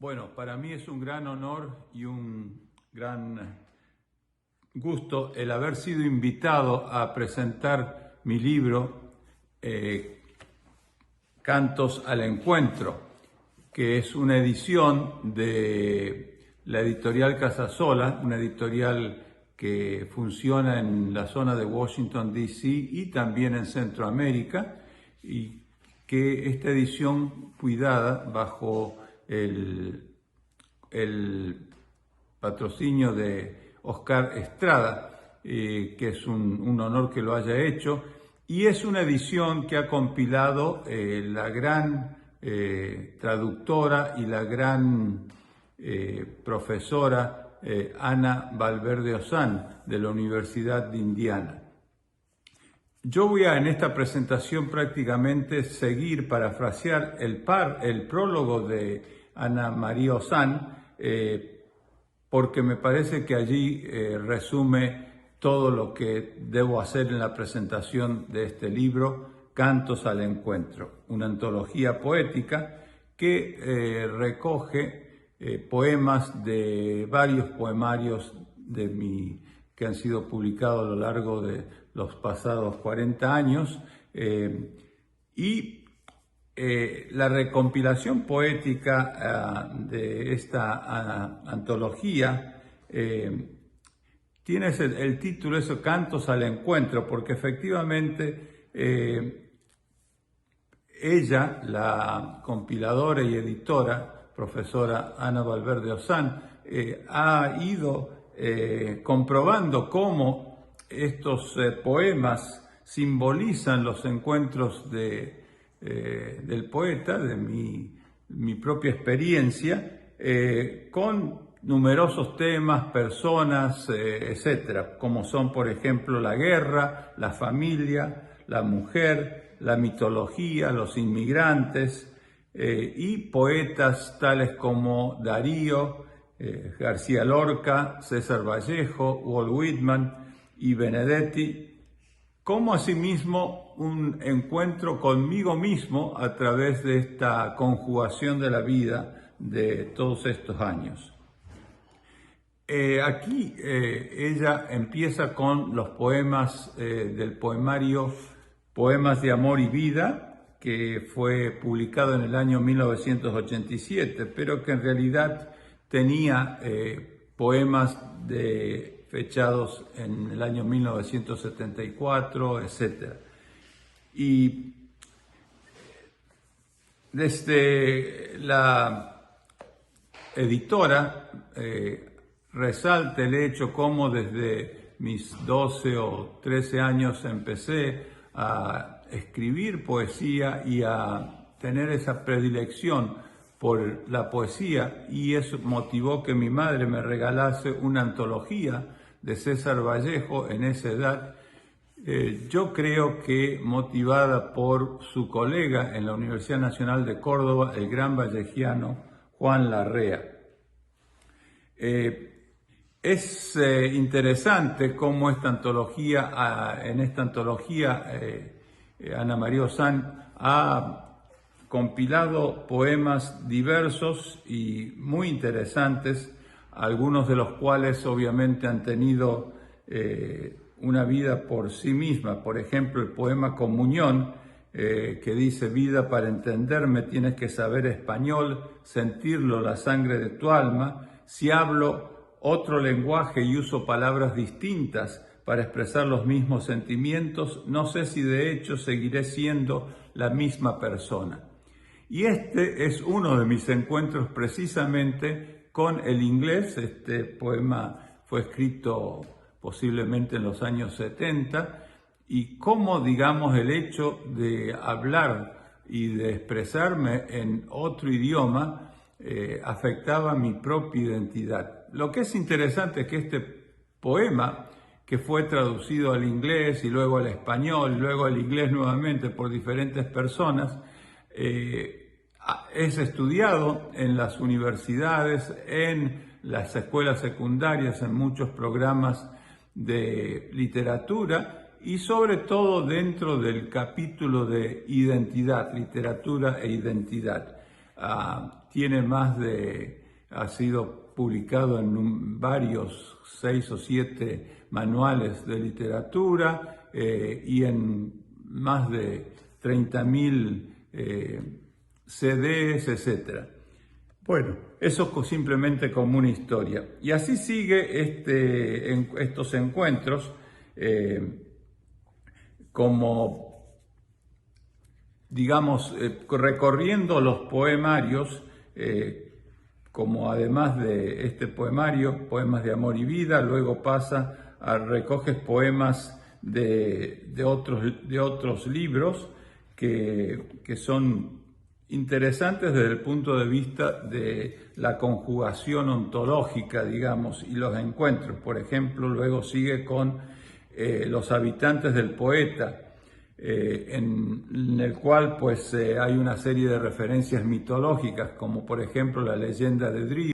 Bueno, para mí es un gran honor y un gran gusto el haber sido invitado a presentar mi libro Cantos al Encuentro, que es una edición de la editorial Casasola, una editorial que funciona en la zona de Washington, D.C. y también en Centroamérica, y que esta edición cuidada bajo el patrocinio de Oscar Estrada, que es un honor que lo haya hecho, y es una edición que ha compilado la gran traductora y la gran profesora Ana Valverde Ozán de la Universidad de Indiana. Yo voy en esta presentación prácticamente seguir, parafrasear el prólogo de Ana María Ozán, porque me parece que allí resume todo lo que debo hacer en la presentación de este libro, Cantos al Encuentro, una antología poética que recoge poemas de varios poemarios que han sido publicados a lo largo de los pasados 40 años, y la recompilación poética de esta antología tiene el título, eso, Cantos al Encuentro, porque efectivamente ella, la compiladora y editora, profesora Ana Valverde Ozán, ha ido comprobando cómo estos poemas simbolizan los encuentros del poeta, de mi propia experiencia, con numerosos temas, personas, etcétera, como son, por ejemplo, la guerra, la familia, la mujer, la mitología, los inmigrantes, y poetas tales como Darío, García Lorca, César Vallejo, Walt Whitman y Benedetti, como asimismo un encuentro conmigo mismo a través de esta conjugación de la vida de todos estos años. Aquí ella empieza con los poemas del poemario Poemas de Amor y Vida, que fue publicado en el año 1987, pero que en realidad tenía poemas fechados en el año 1974, etc. Y desde la editora resalta el hecho como desde mis 12 o 13 años empecé a escribir poesía y a tener esa predilección por la poesía, y eso motivó que mi madre me regalase una antología de César Vallejo en esa edad. Yo creo que motivada por su colega en la Universidad Nacional de Córdoba, el gran vallejiano Juan Larrea. Es interesante cómo en esta antología Ana María Ozán ha compilado poemas diversos y muy interesantes, algunos de los cuales obviamente han tenido una vida por sí misma. Por ejemplo, el poema Comunión, que dice: vida para entenderme tienes que saber español, sentirlo la sangre de tu alma. Si hablo otro lenguaje y uso palabras distintas para expresar los mismos sentimientos, no sé si de hecho seguiré siendo la misma persona. Y este es uno de mis encuentros precisamente con el inglés. Este poema fue escrito posiblemente en los años 70, y cómo, digamos, el hecho de hablar y de expresarme en otro idioma afectaba mi propia identidad. Lo que es interesante es que este poema, que fue traducido al inglés y luego al español y luego al inglés nuevamente por diferentes personas, es estudiado en las universidades, en las escuelas secundarias, en muchos programas de literatura, y sobre todo dentro del capítulo de identidad, literatura e identidad. ha sido publicado en varios 6 o 7 manuales de literatura y en más de 30.000 CDs, etc. Bueno, eso simplemente como una historia. Y así sigue estos encuentros como, digamos, recorriendo los poemarios, como además de este poemario, Poemas de Amor y Vida, luego recoges poemas de otros libros que son interesantes desde el punto de vista de la conjugación ontológica, digamos, y los encuentros. Por ejemplo, luego sigue con Los habitantes del poeta, en el cual pues hay una serie de referencias mitológicas, como por ejemplo la leyenda de Drizzt,